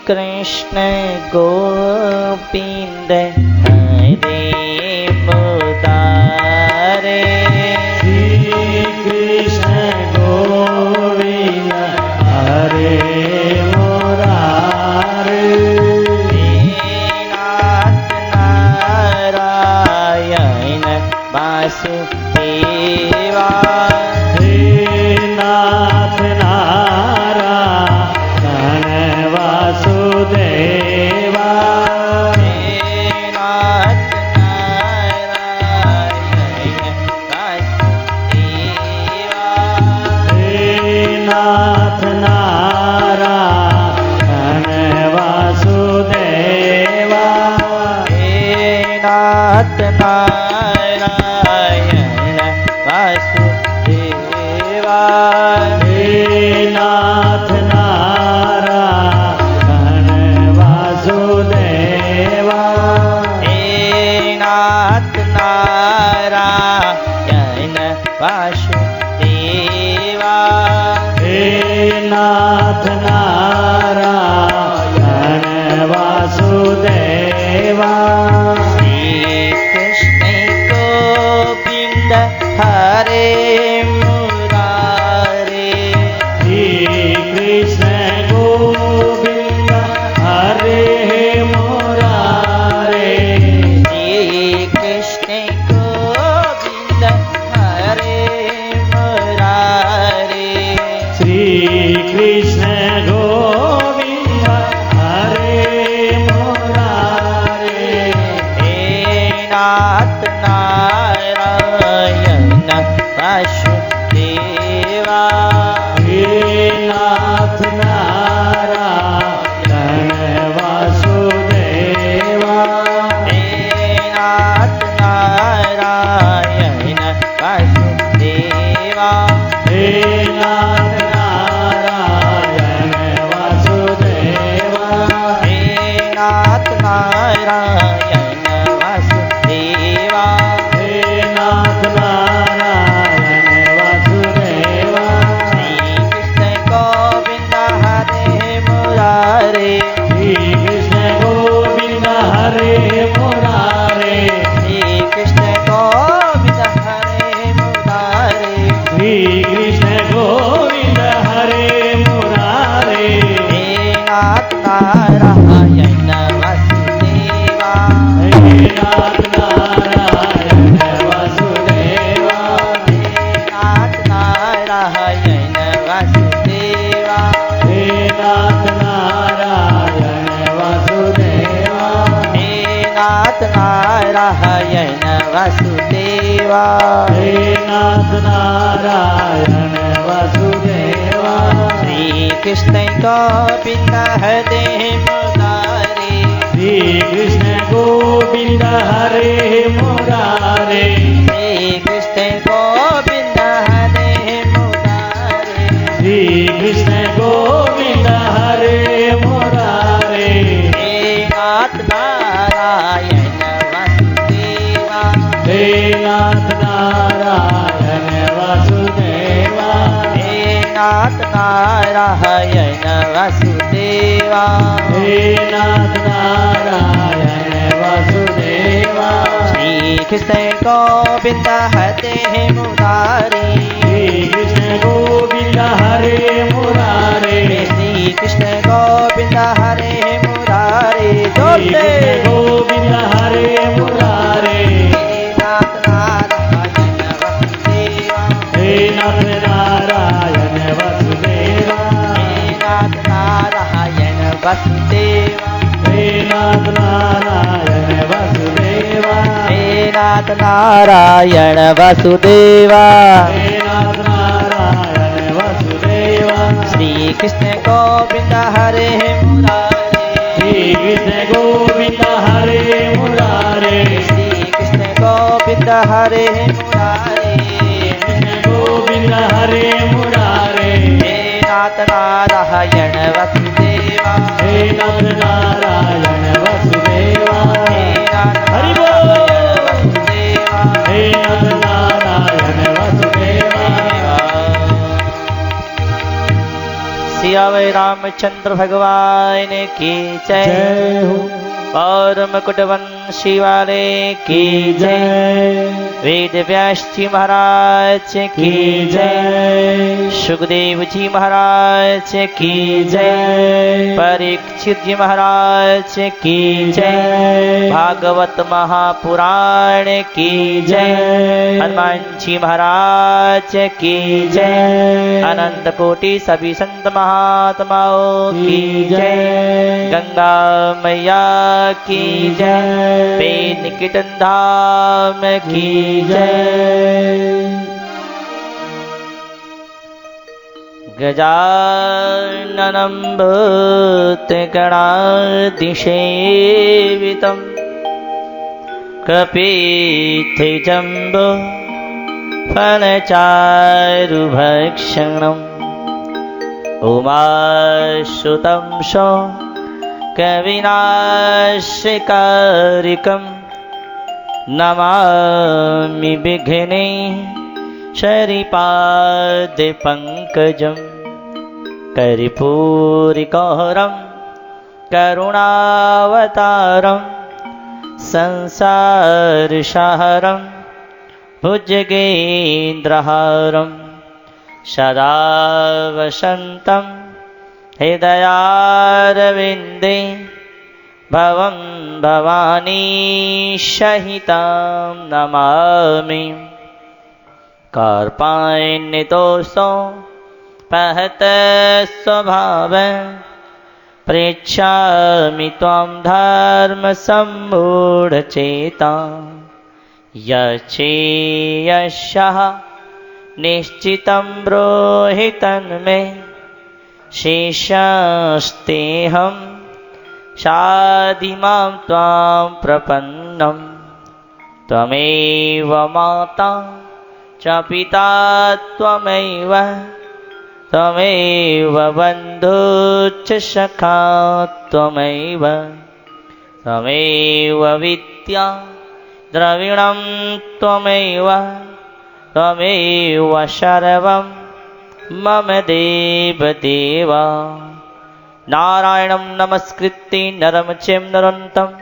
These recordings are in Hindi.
कृष्ण गोविंद हरे मुरारे। श्री कृष्ण गोविंद हरे मुरारे। नाथ नारायण वासुदेवा। हे नाथ नारायण वासुदेवा। हे नाथ नारायण वासुदेवा। हे नाथ नारायण वासुदेवा। हे नाथ नारायण वासुदेवा। हे नाथ नारायण वासुदेवा। हे नाथ नारायण वासुदेवा। हे नाथ नारायण वासुदेवा। श्री कृष्ण गोविंद हरे मुरारे। श्री कृष्ण गोविंद हरे मुरारे। श्री कृष्ण गोविंद हरे मुरारे। श्री कृष्ण गोविंद हरे मुरारे। हे नाथ नारायण वासुदेवा। हे नाथ नारायण वासुदेवा। हे नाथ नारायण वासुदेवा। हे नाथ नारायण वासुदेवा। हे नाथ नारायण वासुदेवा। हे नाथ नारायण वासुदेवा। श्री कृष्ण गोविंद हरे मुरारे। श्री कृष्ण गोविंद हरे मुरारे। श्री कृष्ण गोविंद हरे मुरारे। श्री कृष्ण गोविंद हरे मुरारे। हे नाथ नारायण वासुदेवा। हे नाथ नारायण वासुदेवा। हे नाथ नारायण वासुदेवा। हे नाथ नारायण वासुदेवा। हे नाथ नारायण वासुदेवा। हे नाथ नारायण वासुदेवा। श्री कृष्ण गोविंद हरे मुरारे। श्री कृष्ण गोविंद हरे मुरारे। श्री कृष्ण गोविंद हरे मुरारे। श्री कृष्ण गोविंद हरे मुरारे। हे नाथ नारायण वासुदेवा। हे नाथ नारायण वासुदेवा। हे नाथ नारायण वासुदेवा। हे नाथ नारायण वासुदेवा। श्री कृष्ण गोविंद हरे मुरारे। श्री कृष्ण गोविंद हरे मुरारे। श्री कृष्ण गोविंद हरे मुरारे। श्री जोते कृष्ण गोविंद हरे मुरारे। हे नाथ नारायण वासुदेवा। हे नाथ नारायण वासुदेवा। हे नाथ नारायण वासुदेवा। हे नाथ नारायण वासुदेवा। हे नाथ नारायण वासुदेवा। हे नाथ नारायण वासुदेवा। श्री कृष्ण गोविंद हरे मुरारे। श्री कृष्ण गोविंद हरे मुरारे। श्री कृष्ण गोविंद हरे मुरारे। कृष्ण गोविंद हरे मुरारे। हे नाथ नारायण वासुदेवा। हे नाथ नारायण वासुदेवा। हे नाथ हरि नारायण बोल। वासुदेवा। हे नाथ नारायण वासुदेवा। सियावे श्री रामचंद्र भगवान की जय। जय हो। और मुकुटवंशी वाले की जय। वेद व्यास जी महाराज की जय। सुखदेव जी महाराज की जय। परीक्षित जी महाराज की जय। भागवत महापुराण की जय। हनुमान जी महाराज की जय। अनंत कोटि सभी संत महात्माओं की जय। गंगा मैया की जय। पेन निकेतन धाम की जय। गजाननं भूतगणाधिसेवितं कपित्थजम्बो फलचारुभक्षणम् उमासुतं सो कविनाशकारिकं नमामि विघ्नेश्वरपादपङ्कजं कर्पूरगौरं करुणावतारं संसारसारं भुजगेन्द्रहारं सदा वसन्तं हृदयारविन्दे भवं भवानी सहितं नमामि। कार्पाण्यदोषो पहत स्वभाव पृच्छामि त्वां धर्मसम्मूढचेता यश्चेयशः निश्चितं ब्रूहि तन्मे शेषस्तेऽहं शाधिमां त्वां प्रपन्नं। त्वमेव माता च पिता त्वमेव त्वमेव बन्धुश्च सखा त्वमेव त्वमेव विद्या द्रविणं त्वमेव त्वमेव सर्वं मम देवदेव। नारायणं नमस्कृत्य नरं चैव नरोत्तमं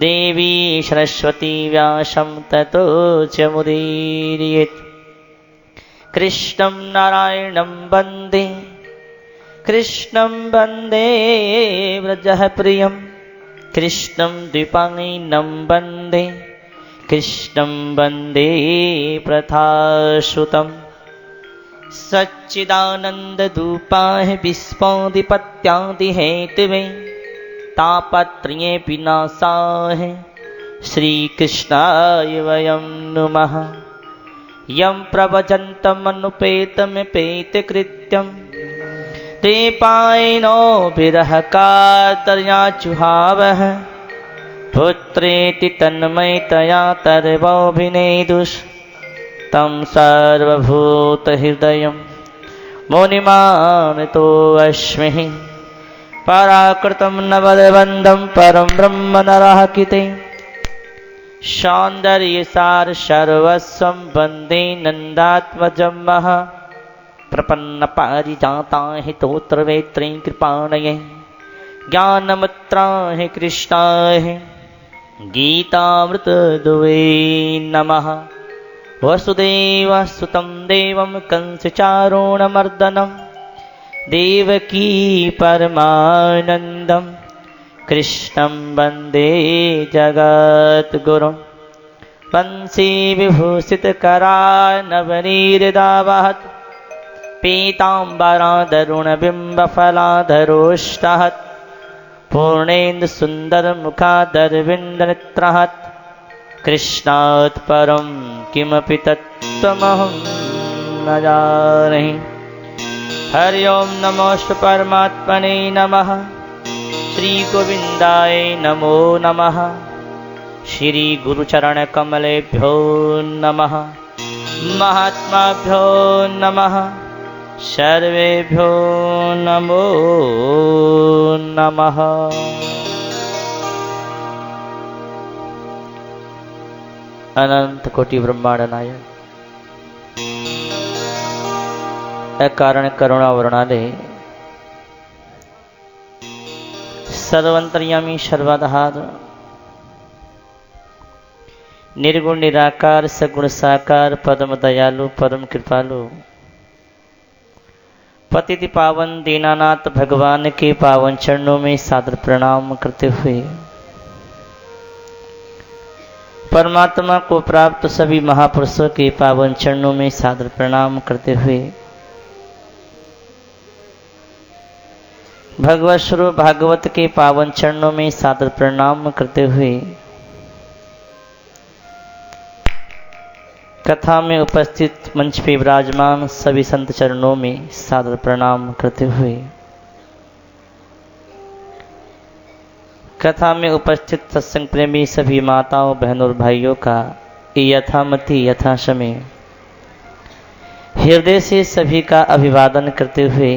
देवी सरस्वती व्यासं ततो जयमुदीरयेत्। कृष्णं नारायणं वन्दे कृष्णं वन्दे व्रजः प्रियं कृष्णं द्विपायनं वन्दे कृष्णं वन्दे प्रथासुतम्। सच्चिदानन्दरूपाय विश्वोत्पत्त्यादिहेतवे तापत्रये विनाशाय श्रीकृष्णाय वयं नुमः। यं प्रव्रजन्तमनुपेतमपेतकृत्यं द्वैपायनो विरहकातर्याजुहावः पुत्रेति तन्मयतया तर्वोऽभिनेदुस् तं सर्वभूतहृदयं मुनिमानतोऽस्मि। पराकृतं नवद्वन्द्वं परं ब्रह्म नरहकिते सौन्दर्यसार सर्वस्वं वन्दे नन्दात्मजं महा। प्रपन्नपारिजाताय स्तोत्रवेत्रे कृपाणये ज्ञानमुद्राय कृष्णाय गीतामृतदुहे नमः। वसुदेवसुतं देवं कंसचारूणमर्दनं देवकी परमानन्दं कृष्णं वन्दे जगद्गुरुं। वंशी विभूषितकरानवनीरदावहत् पीताम्बरादरुणबिम्बफलाधरोष्टहत् पूर्णेन्दुसुन्दरमुखादरविन्दनेत्रहत् कृष्णात् परं किमपि तत्त्वमहं न जाने। हरि ओं नमोऽस्तु परमात्मने नमः। श्रीगोविन्दाय नमो नमः। श्रीगुरुचरणकमलेभ्यो नमः। महात्माभ्यो नमः। सर्वेभ्यो नमो नमः। अनंत कोटि ब्रह्मांड नायक अकारण करुणा वर्णाले सर्वंतर्यामी सर्वाधार निर्गुण निराकार सगुण साकार परम दयालु परम कृपालु पतित पावन दीनानाथ भगवान के पावन चरणों में सादर प्रणाम करते हुए परमात्मा को प्राप्त सभी महापुरुषों के पावन चरणों में सादर प्रणाम करते हुए भगवत स्वरूप भागवत के पावन चरणों में सादर प्रणाम करते हुए कथा में उपस्थित मंच पे विराजमान सभी संत चरणों में सादर प्रणाम करते हुए कथा में उपस्थित सत्संग प्रेमी सभी माताओं बहनों और भाइयों का यथामति यथासमय हृदय से सभी का अभिवादन करते हुए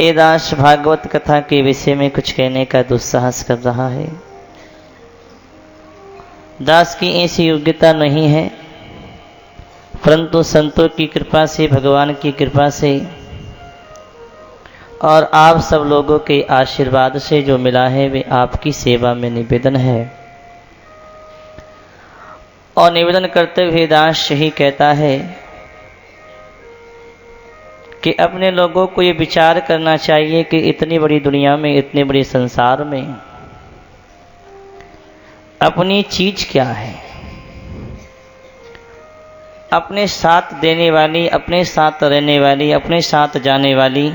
ये दास भागवत कथा के विषय में कुछ कहने का दुस्साहस कर रहा है। दास की ऐसी योग्यता नहीं है, परंतु संतों की कृपा से भगवान की कृपा से और आप सब लोगों के आशीर्वाद से जो मिला है वे आपकी सेवा में निवेदन है। और निवेदन करते हुए दास यही कहता है कि अपने लोगों को ये विचार करना चाहिए कि इतनी बड़ी दुनिया में इतने बड़े संसार में अपनी चीज क्या है, अपने साथ देने वाली, अपने साथ रहने वाली, अपने साथ जाने वाली,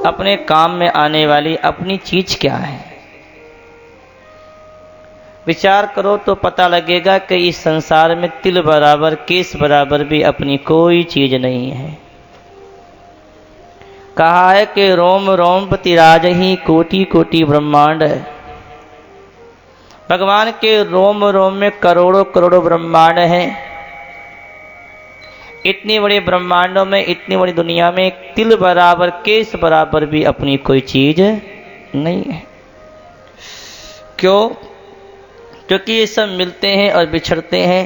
अपने काम में आने वाली अपनी चीज क्या है। विचार करो तो पता लगेगा कि इस संसार में तिल बराबर केस बराबर भी अपनी कोई चीज नहीं है। कहा है कि रोम रोमपति राज ही कोटि कोटि ब्रह्मांड है। भगवान के रोम रोम में करोड़ों करोड़ों ब्रह्मांड हैं। इतनी बड़ी ब्रह्मांडों में, इतनी बड़ी दुनिया में तिल बराबर केस बराबर भी अपनी कोई चीज नहीं है। क्यों? क्योंकि ये सब मिलते हैं और बिछड़ते हैं।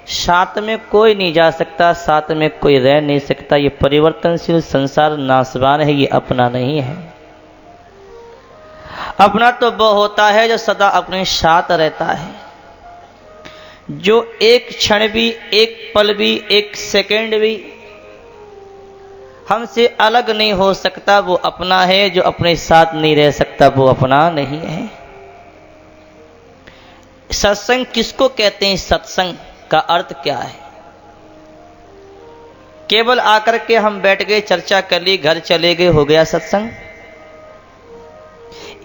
साथ में कोई नहीं जा सकता, साथ में कोई रह नहीं सकता। ये परिवर्तनशील संसार नाशवान है, ये अपना नहीं है। अपना तो वो होता है जो सदा अपने साथ रहता है, जो एक क्षण भी, एक पल भी, एक सेकंड भी हमसे अलग नहीं हो सकता, वो अपना है। जो अपने साथ नहीं रह सकता वो अपना नहीं है। सत्संग किसको कहते हैं? सत्संग का अर्थ क्या है? केवल आकर के हम बैठ गए, चर्चा कर ली, घर चले गए, हो गया सत्संग?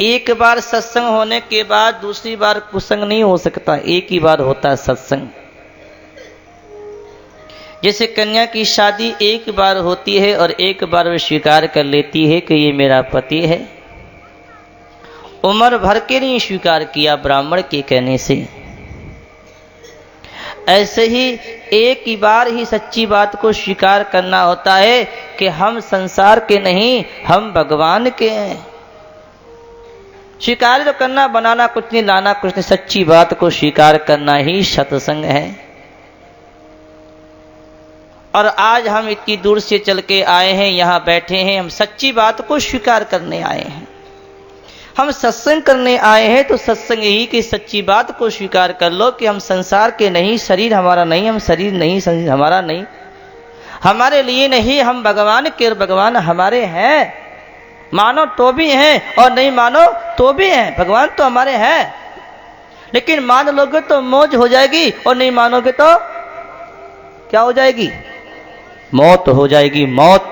एक बार सत्संग होने के बाद दूसरी बार कुसंग नहीं हो सकता, एक ही बार होता है सत्संग। जैसे कन्या की शादी एक बार होती है और एक बार वो स्वीकार कर लेती है कि ये मेरा पति है, उम्र भर के लिए स्वीकार किया ब्राह्मण के कहने से। ऐसे ही एक ही बार ही सच्ची बात को स्वीकार करना होता है कि हम संसार के नहीं, हम भगवान के हैं। स्वीकार तो करना, बनाना कुछ नहीं, लाना कुछ नहीं, सच्ची बात को स्वीकार करना ही सत्संग है। और आज हम इतनी दूर से चल के आए हैं, यहां बैठे हैं, हम सच्ची बात को स्वीकार करने आए हैं। हम सत्संग करने आए हैं तो सत्संग यही कि सच्ची बात को स्वीकार कर लो कि हम संसार के नहीं, शरीर हमारा नहीं, हम शरीर नहीं, शरीर हमारा नहीं, हमारे लिए नहीं, हम भगवान के और भगवान हमारे हैं। मानो तो भी हैं और नहीं मानो तो भी हैं, भगवान तो हमारे हैं। लेकिन मान लोगे तो मौज हो जाएगी और नहीं मानोगे तो क्या हो जाएगी? मौत हो जाएगी। मौत,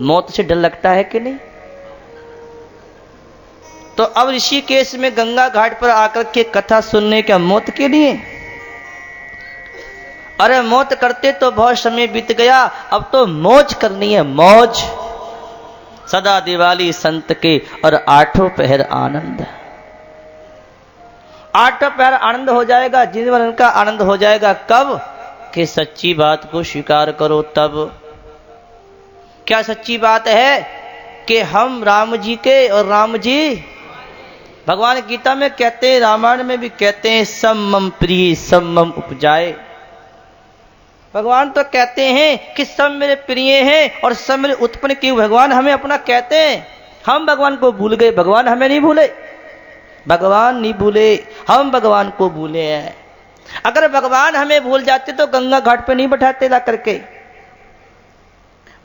मौत से डर लगता है कि नहीं? तो अब ऋषिकेश में गंगा घाट पर आकर के कथा सुनने का मौत के लिए? अरे मौत करते तो बहुत समय बीत गया, अब तो मौज करनी है, मौज। सदा दिवाली संत के और आठों पहर आनंद। आठों पहर आनंद हो जाएगा, जीवन का आनंद हो जाएगा। कब? कि सच्ची बात को स्वीकार करो तब। क्या सच्ची बात है? कि हम राम जी के और राम जी भगवान गीता में कहते हैं, रामायण में भी कहते हैं, सब मम प्रिय सब मम उपजाए। भगवान तो कहते हैं कि सब मेरे प्रिय हैं और सब मेरे उत्पन्न किए। भगवान हमें अपना कहते हैं, हम भगवान को भूल गए, भगवान हमें नहीं भूले। भगवान नहीं भूले, हम भगवान को भूले हैं। अगर भगवान हमें भूल जाते तो गंगा घाट पे नहीं बैठाते ला करके।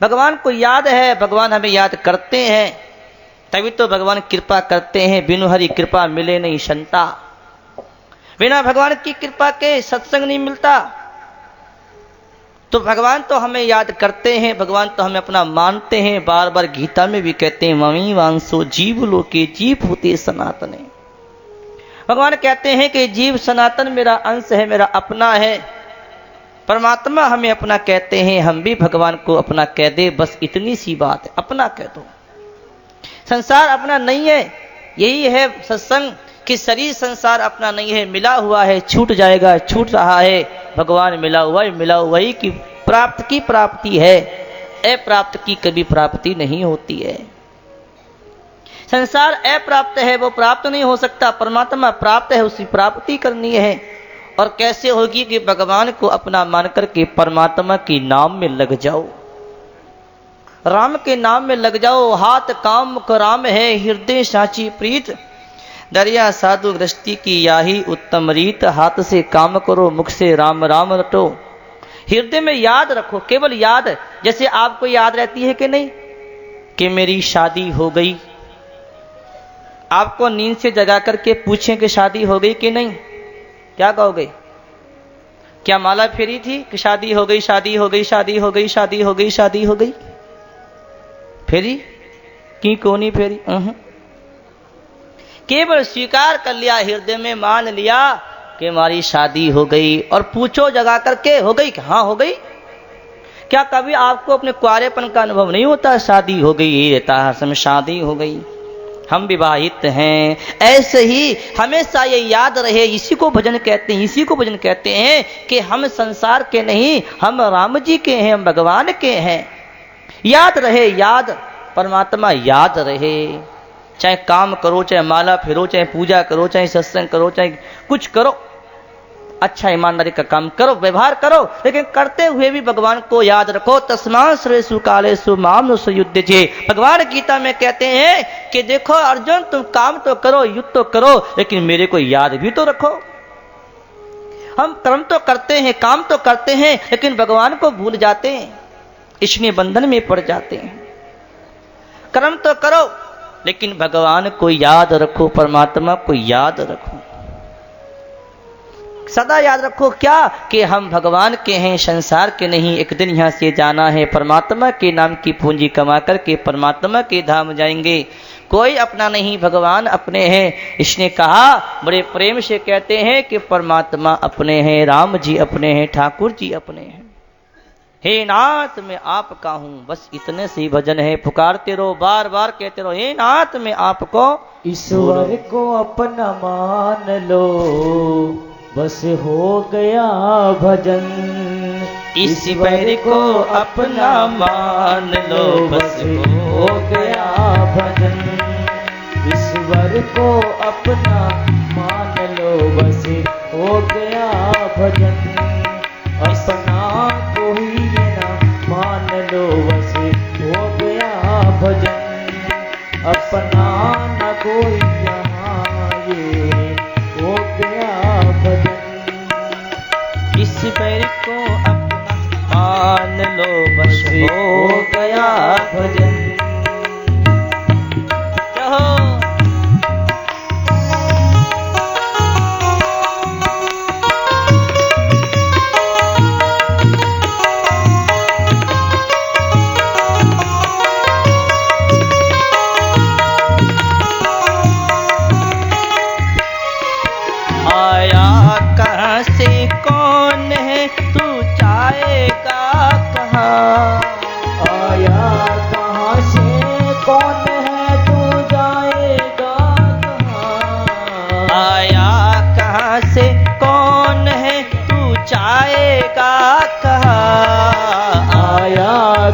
भगवान को याद है, भगवान हमें याद करते हैं, तभी तो भगवान कृपा करते हैं। बिनु हरि कृपा मिले नहीं संता, बिना भगवान की कृपा के सत्संग नहीं मिलता। तो भगवान तो हमें याद करते हैं, भगवान तो हमें अपना मानते हैं। बार बार गीता में भी कहते हैं ममी वांसो जीव लोके जीव होते सनातने। भगवान कहते हैं कि जीव सनातन मेरा अंश है, मेरा अपना है। परमात्मा हमें अपना कहते हैं, हम भी भगवान को अपना कह दे, बस इतनी सी बात है, अपना कह दो। संसार अपना नहीं है, यही है सत्संग कि शरीर संसार अपना नहीं है, मिला हुआ है, छूट जाएगा, छूट रहा है। भगवान मिला हुआ है, मिला हुआ ही की प्राप्ति है, अप्राप्त की कभी प्राप्ति नहीं होती है। संसार अप्राप्त है, वो प्राप्त नहीं हो सकता। परमात्मा प्राप्त है, उसी प्राप्ति करनी है। और कैसे होगी कि भगवान को अपना मान करके परमात्मा के नाम में लग जाओ, राम के नाम में लग जाओ। हाथ काम मुख राम है, हृदय साची प्रीत, दरिया साधु दृष्टि की याही उत्तम रीत। हाथ से काम करो, मुख से राम राम रटो। हृदय में याद रखो, केवल याद। जैसे आपको याद रहती है कि नहीं कि मेरी शादी हो गई, आपको नींद से जगा करके पूछें कि शादी हो गई कि नहीं, क्या कहोगे? क्या माला फेरी थी कि शादी हो गई, शादी हो गई, शादी हो गई, शादी हो गई, शादी हो गई? फेरी की कोनी फेरी? केवल स्वीकार कर लिया, हृदय में मान लिया कि हमारी शादी हो गई। और पूछो जगा करके हो गई? हाँ हो गई। क्या कभी आपको अपने कुआरेपन का अनुभव नहीं होता? शादी हो गई, ये रहता है समय शादी हो गई, हम विवाहित हैं। ऐसे ही हमेशा ये याद रहे, इसी को भजन कहते हैं, इसी को भजन कहते हैं कि हम संसार के नहीं, हम राम जी के हैं, हम भगवान के हैं। याद रहे, याद, परमात्मा याद रहे। चाहे काम करो, चाहे माला फेरो, चाहे पूजा करो, चाहे सत्संग करो, चाहे कुछ करो, अच्छा ईमानदारी का काम करो, व्यवहार करो, लेकिन करते हुए भी भगवान को याद रखो। तस्मात् श्रेषु कालेषु माम युद्धे। भगवान गीता में कहते हैं कि देखो अर्जुन, तुम काम तो करो, युद्ध तो करो, लेकिन मेरे को याद भी तो रखो। हम कर्म तो करते हैं, काम तो करते हैं, लेकिन भगवान को भूल जाते हैं, इसलिए बंधन में पड़ जाते हैं। कर्म तो करो, लेकिन भगवान को याद रखो, परमात्मा को याद रखो, सदा याद रखो। क्या कि हम भगवान के हैं, संसार के नहीं। एक दिन यहां से जाना है, परमात्मा के नाम की पूंजी कमा करके परमात्मा के धाम जाएंगे। कोई अपना नहीं, भगवान अपने हैं। इसने कहा, बड़े प्रेम से कहते हैं कि परमात्मा अपने हैं, राम जी अपने हैं, ठाकुर जी अपने हैं। हे नाथ मैं आपका हूं, बस इतने से ही भजन है। पुकारते रहो, बार बार कहते रहो, हे नाथ मैं आपको। ईश्वर को अपना मान लो, बस हो गया भजन। ईश्वर को अपना मान लो, बस हो गया भजन। ईश्वर को अपना मान लो, बस हो गया भजन। अपना कोई ना मान लो, बस हो गया भजन। अपना न कोई यहाँ, ये हो गया भजन। ईश्वर को अपना मान लो, बस हो गया भजन।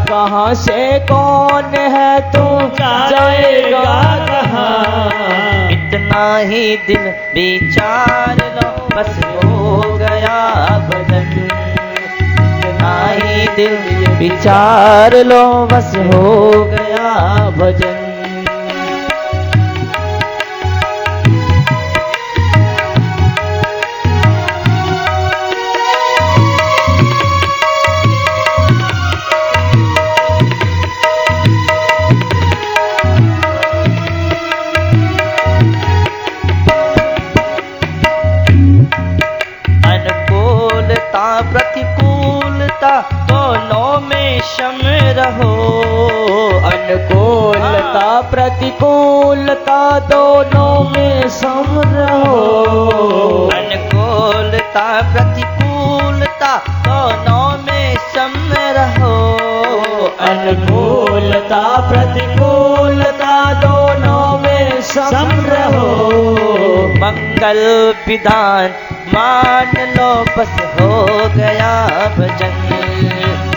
कहाँ से कौन है तू जाएगा कहाँ? इतना ही दिल विचार लो, बस हो गया भजन। इतना दिल विचार लो बस हो गया भजन। प्रतिकूलता दोनों में सम रहो। अनुकूलता प्रतिकूलता दोनों में सम रहो। अनुकूलता प्रतिकूलता दोनों में सम रहो। अनुकूलता प्रतिकूलता दोनों में सम रहो। मंगल विधान मान लो बस हो गया भजन।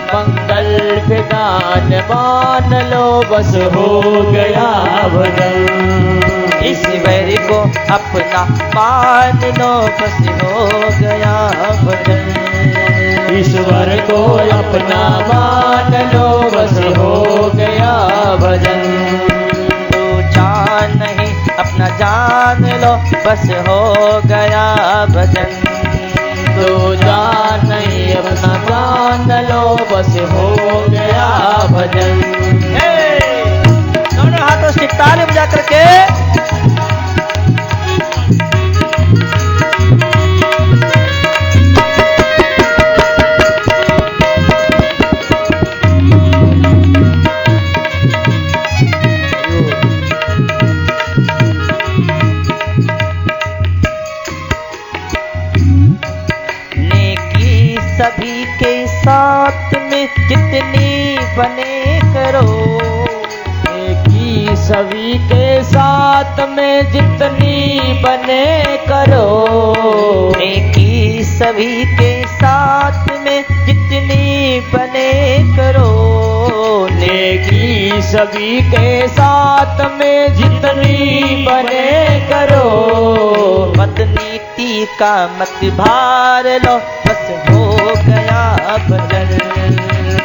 मंगल विधान मान लो बस हो गया भजन। ईश्वर को अपना मान लो बस हो गया भजन। ईश्वर को अपना मान लो बस हो गया भजन। तू जान नहीं अपना जान लो बस हो गया भजन। तो जान नहीं अपना जान लो बस हो गया भजन। दोनों हाथों से ताली बजा करके सभी के साथ में जितनी बने करो। नेकी सभी के साथ में जितनी बने करो। नेकी सभी के साथ में जितनी बने करो। नेकी सभी के साथ में जितनी बने करो। बदनीति का मत भार लो बस हो गया भजन।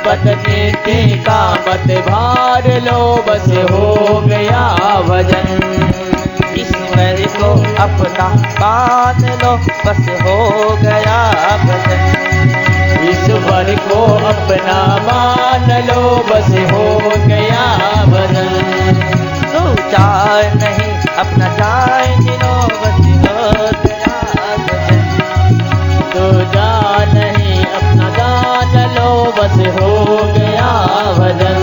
बदनीति का मत भार लो बस हो गया भजन। ईश्वर को अपना मान लो बस हो गया भजन। ईश्वर को अपना मान लो बस हो गया भजन। तू जान नहीं अपना जान लो बस हो गया भजन। तू जान नहीं अपना जान लो बस हो गया भजन।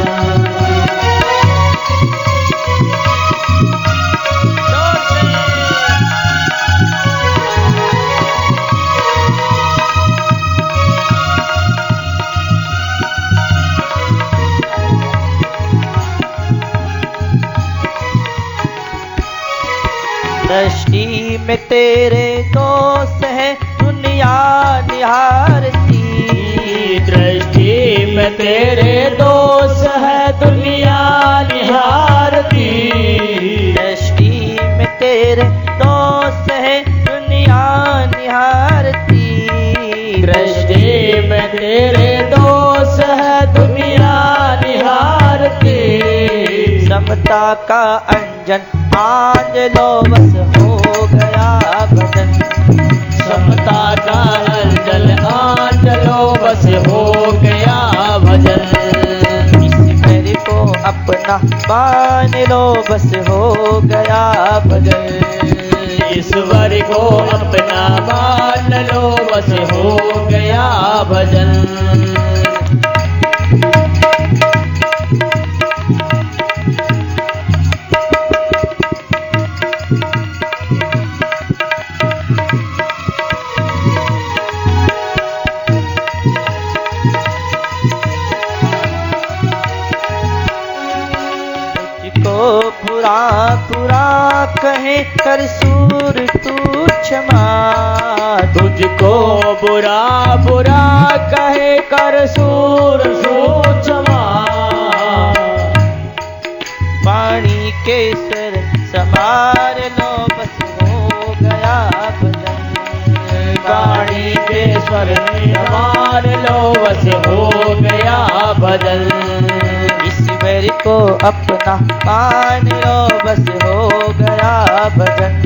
दृष्टि में तेरे दोस्त है दुनिया निहारती। दृष्टि में तेरे दोस्त है दुनिया निहारती। दृष्टि में तेरे दोस्त है दुनिया निहारती। दृष्टि में तेरे दोस्त है दुनिया निहारती। समता का अंजन आंज लो बस हो गया भजन। समता का अंजन आंज लो बस हो गया भजन। ईश्वर को अपना मान लो बस हो गया भजन। ईश्वर को अपना मान लो बस हो गया भजन। बुरा बुरा कहे कर सूर तू क्षमा। तुझको बुरा बुरा कहे कर सूर तू क्षमा। पानी के स्वर समार लो बस हो गया भजन। पानी के स्वर समार मान लो बस हो गया भजन। ईश्वर को अपना मान लो बस हो गया भजन।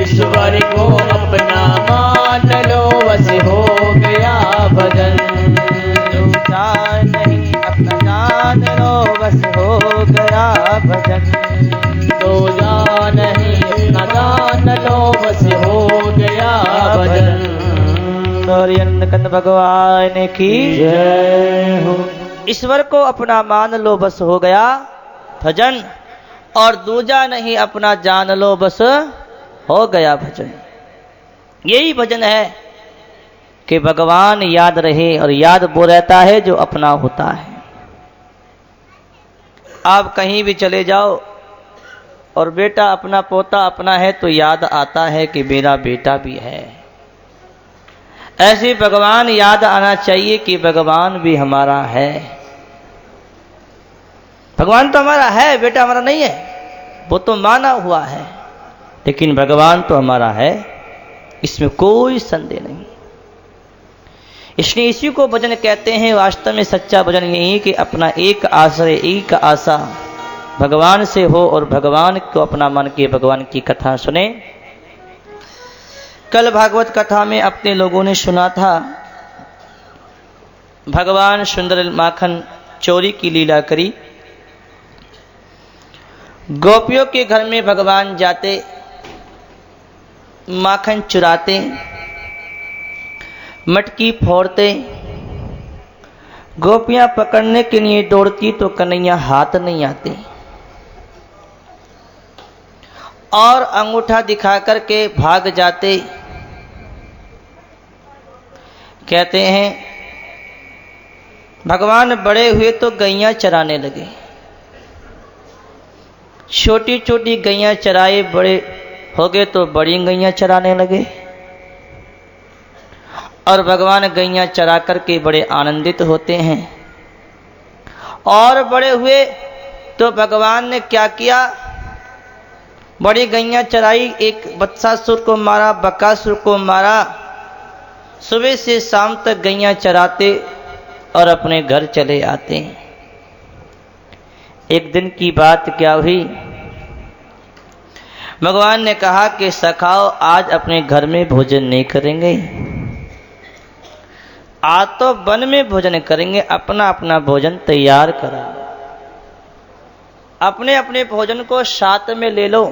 ईश्वर को अपना मान लो बस हो गया भजन। दूजा नहीं अपना जान लो बस हो गया भजन। दूजा नहीं अपना जान लो बस हो गया भजन। नंद भगवान की जय हो। ईश्वर को अपना मान लो बस हो गया भजन, और दूजा नहीं अपना जान लो बस हो गया भजन। यही भजन है कि भगवान याद रहे, और याद वो रहता है जो अपना होता है। आप कहीं भी चले जाओ और बेटा अपना पोता अपना है तो याद आता है कि मेरा बेटा भी है। ऐसे भगवान याद आना चाहिए कि भगवान भी हमारा है। भगवान तो हमारा है, बेटा हमारा नहीं है, वो तो माना हुआ है, लेकिन भगवान तो हमारा है, इसमें कोई संदेह नहीं। इसलिए इसी को भजन कहते हैं। वास्तव में सच्चा भजन यही कि अपना एक आश्रय, एक आशा भगवान से हो, और भगवान को अपना मान के भगवान की कथा सुने। कल भागवत कथा में अपने लोगों ने सुना था, भगवान सुंदर माखन चोरी की लीला करी। गोपियों के घर में भगवान जाते, माखन चुराते, मटकी फोड़ते। गोपियां पकड़ने के लिए दौड़ती तो कन्हैया हाथ नहीं आते, और अंगूठा दिखा करके भाग जाते। कहते हैं भगवान बड़े हुए तो गैया चराने लगे, छोटी छोटी गैया चराए, बड़े हो गए तो बड़ी गैया चराने लगे। और भगवान गैया चरा करके बड़े आनंदित होते हैं। और बड़े हुए तो भगवान ने क्या किया, बड़ी गैया चराई, एक बत्सासुर को मारा, बकासुर को मारा। सुबह से शाम तक गैया चराते और अपने घर चले आते। एक दिन की बात क्या हुई, भगवान ने कहा कि सखाओ आज अपने घर में भोजन नहीं करेंगे, आज तो वन में भोजन करेंगे। अपना अपना भोजन तैयार करा, अपने अपने भोजन को साथ में ले लो।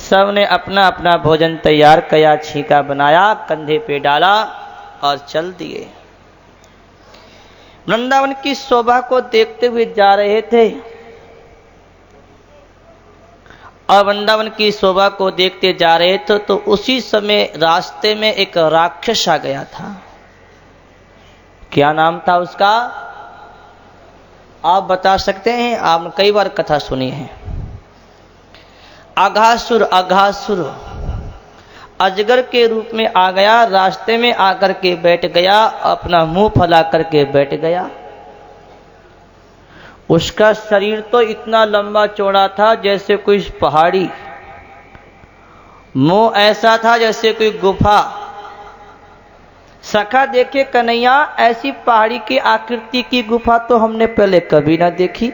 सबने अपना अपना भोजन तैयार किया, छींका बनाया, कंधे पे डाला और चल दिए। वृंदावन की शोभा को देखते हुए जा रहे थे, और वृंदावन की शोभा को देखते जा रहे थे तो उसी समय रास्ते में एक राक्षस आ गया था। क्या नाम था उसका, आप बता सकते हैं? आपने कई बार कथा सुनी है। अघासुर, अघासुर अजगर के रूप में आ गया, रास्ते में आकर के बैठ गया, अपना मुंह फैला करके बैठ गया। उसका शरीर तो इतना लंबा चौड़ा था जैसे कोई पहाड़ी, मुंह ऐसा था जैसे कोई गुफा। सखा देखे कन्हैया, ऐसी पहाड़ी की आकृति की गुफा तो हमने पहले कभी ना देखी।